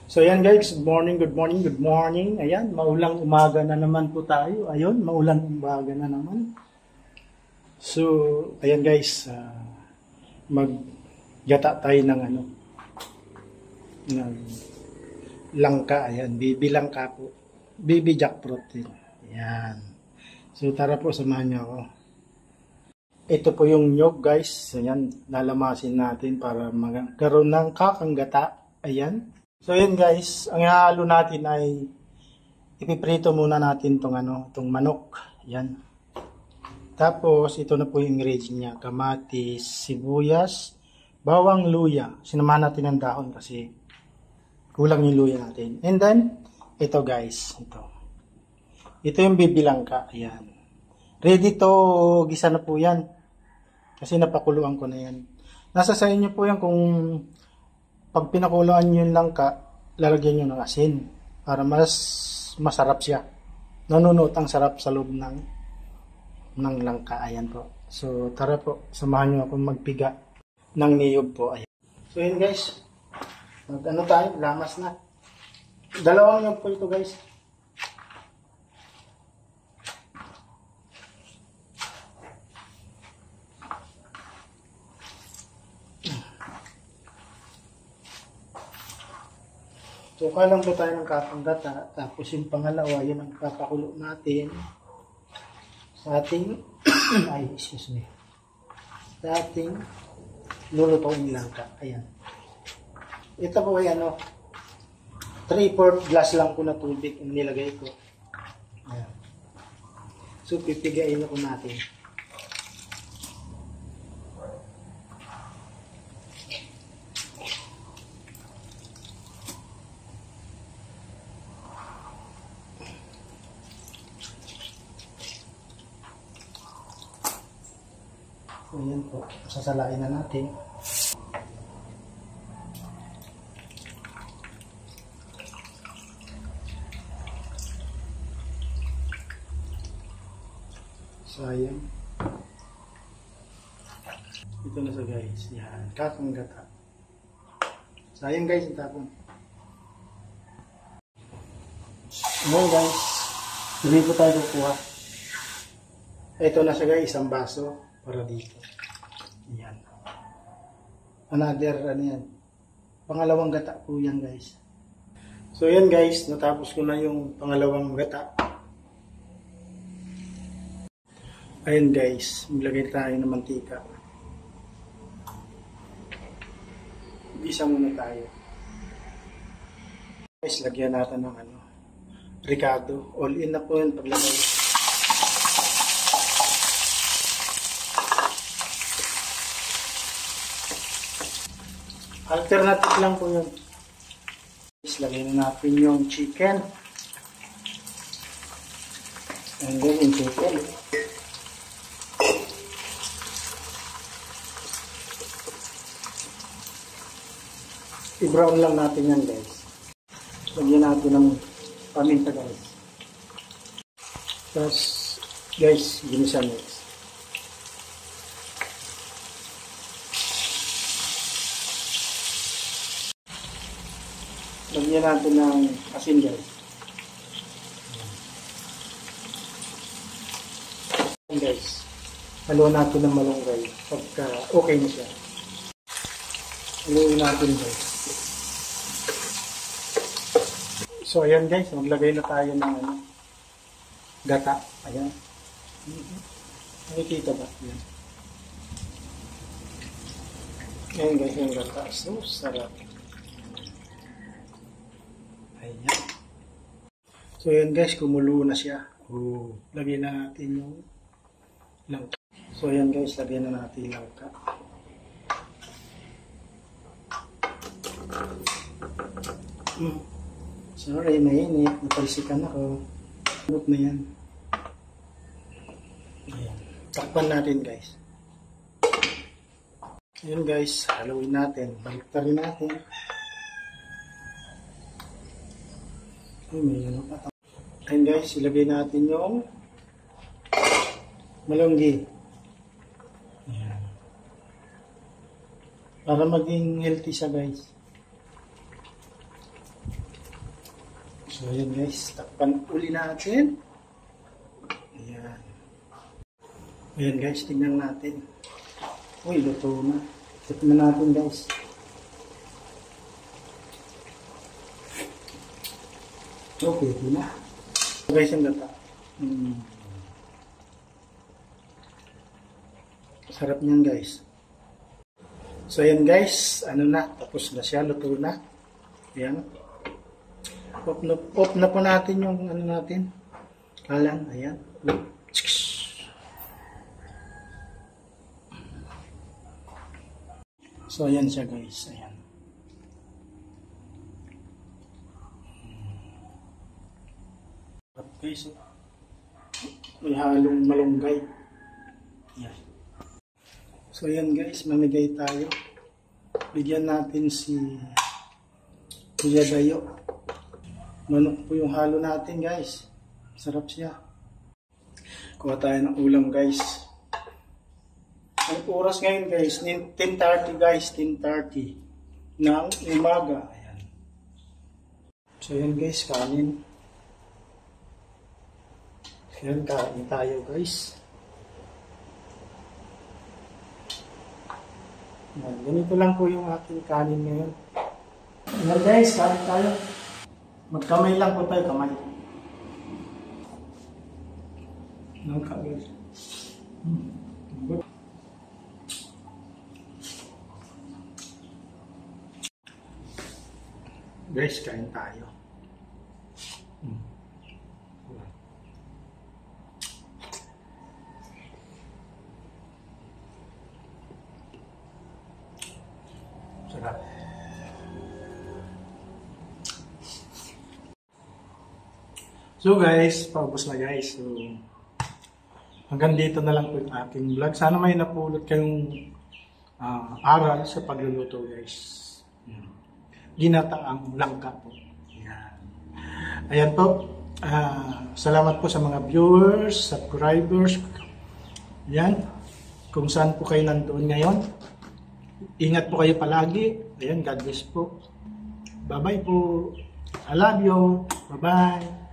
So ayan guys, good morning, good morning, good morning. Ayan, maulang umaga na naman po tayo. Ayun, maulang umaga na naman. So, ayan guys, maggata tayo ng ng langka. Ayan, baby langka po. Baby jackfruit din. Ayan. So tara po, samahan niyo ako. Ito po yung nyog guys. Ayan, lalamasin natin para magkaroon ng kakanggata. Ayan. So yun guys, ang ihalo natin ay ipiprito muna natin tong manok. Yan. Tapos ito na po yung ingredient niya, kamatis, sibuyas, bawang, luya. Sinamahan natin ng dahon kasi kulang yung luya natin. And then ito guys, ito. Ito yung bibilang ka. Ayan. Ready to gisa na po yan. Kasi napakuluan ko na yan. Nasa sa inyo po yan kung pag pinakuluan nyo yung langka, lalagyan nyo ng asin para mas masarap siya. Nanunot ang sarap sa loob ng langka. Ayan po. So tara po, samahan nyo akong magpiga ng niyog po. Ayan. So yun guys, tayo, lamas na. Dalawang niyog po ito guys. So, kalang po tayo ng kakanggata. Tapos yung pangalawa, yun ang papakulo natin sa ating sa ating lulutuin langka. Ayan. Ito po ay 3/4 glass lang po na tubig ang nilagay ko. Ayan. So, pipigayin ako natin. So, yan po. Sasalain na natin. Sayang. Ito na sa guys. Yan. Kakanggata. Sayang guys. Ang tapon. Ngayon guys. Tuloy po tayo kukuha. Ito na sa guys. Isang baso. Para dito. Yan. Another, yan. Pangalawang gata po yan, guys. So, yan, guys. Natapos ko na yung pangalawang gata. Ayan, guys. Maglagay tayo ng mantika. Isa muna tayo. Guys, lagyan natin ng Ricardo. All in na po yun paglagay. Alternative lang po yun. Lagyan na natin yung chicken. And then yung chicken. I-brown lang natin yan guys. Lagyan natin ng paminta guys. Tapos guys, ginisa next. Lagyan natin ng asin guys. Ayan guys. Haluan natin ng malunggay pagka okay na siya. Haluin natin guys. So ayan guys, maglagay na tayo ng gata. Ayan. Nakikita ba? Ayan. Ayan guys, yung gata. So sarap. Ayan. So yun guys, kumulo na siya. Lagyan na natin yung langka. So ayan guys, lagyan na natin yung langka. Sorry, mainit. Napalsikan ako. Lupot na yan. Ayan. Takpan natin guys. Ayan guys, haluin natin. Baliktarin natin. Ay, may pa. Ayan guys, ilagay natin yung malunggi. Ayan. Para maging healthy siya guys. So ayan guys, takpan uli natin. Ayan. Ayan guys, tingnan natin. Uy, luto na. Tikman natin guys. Okay, ito na. So guys, yung gata. Sarap niyan guys. So ayan guys, ano na, tapos na siya, luto na. Ayan. Off na po natin yung ano natin. Kalan, ayan. So ayan siya guys, ayan. Guys, may halong malunggay. Ayan. So ayan guys, mamigay tayo. Bigyan natin si Kuya Dayo. Manok po yung halo natin guys. Sarap siya. Kuha tayo ng ulam guys. Ang oras ngayon guys, 10:30 guys, 10:30 ng umaga. Ayan. So ayan guys, kanin. Ayan, kain tayo guys. Ayan, ganito lang po yung aking kanin ngayon. Ayan guys, kain tayo. Magkamay lang po tayo, kamay. Nang kamay. Guys, kain tayo. Sarap. So guys, paubos na guys. So, hanggang dito na lang po yung aking vlog. Sana may napulot kayong aral sa pagluluto guys. Ginataang langka po. Ayan. Ayan po. Salamat po sa mga viewers, subscribers. Ayan. Kung saan po kayo nandoon ngayon. Ingat po kayo palagi. Ayan, God bless po. Bye-bye po. I love you. Bye-bye.